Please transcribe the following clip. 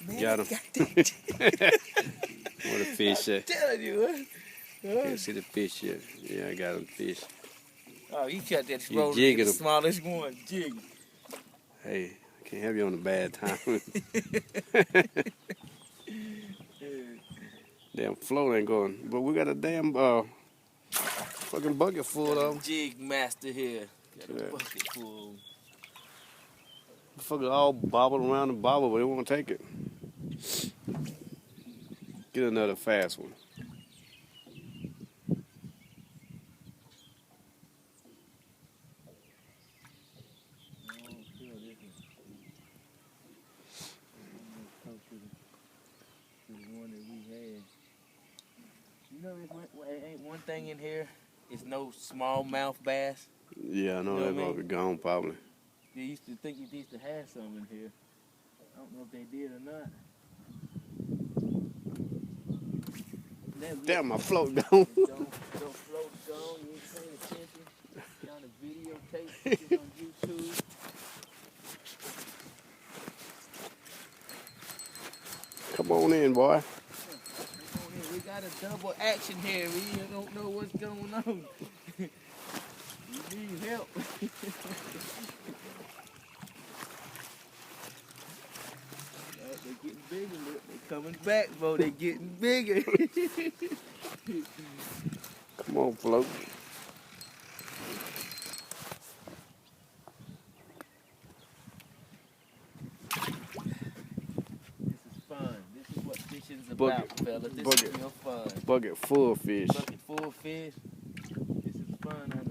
Man, Got him. What a fish at? I'm telling you, Can't see the fish yet. Yeah, I got him fish. Oh, you cut that You roller, jigging the them. smallest one, jig. Hey, I can't have you on a bad time. Damn float ain't going. But we got a damn fucking bucket full of them. Jig master here. Got a Yeah. bucket full. Fucking all bobbled around the bobble, but they won't take it. Get another fast one. You know, ain't one thing in here. It's no smallmouth bass. Yeah, I know, You know they're what I gonna be gone probably. They used to think you used to have some in here. I don't know if they did or not. Damn, my float gone. Don't float gone. You ain't paying attention. Trying to videotape this on YouTube. Come on in, boy. We got a double action here. We don't know what's going on. We need help. They're getting bigger. Look, they're coming back, bro. They're getting bigger. Come on, float. This is fun. This is what fishing's about, fellas. This is real fun. Bucket full of fish. Bucket full of fish. This is fun.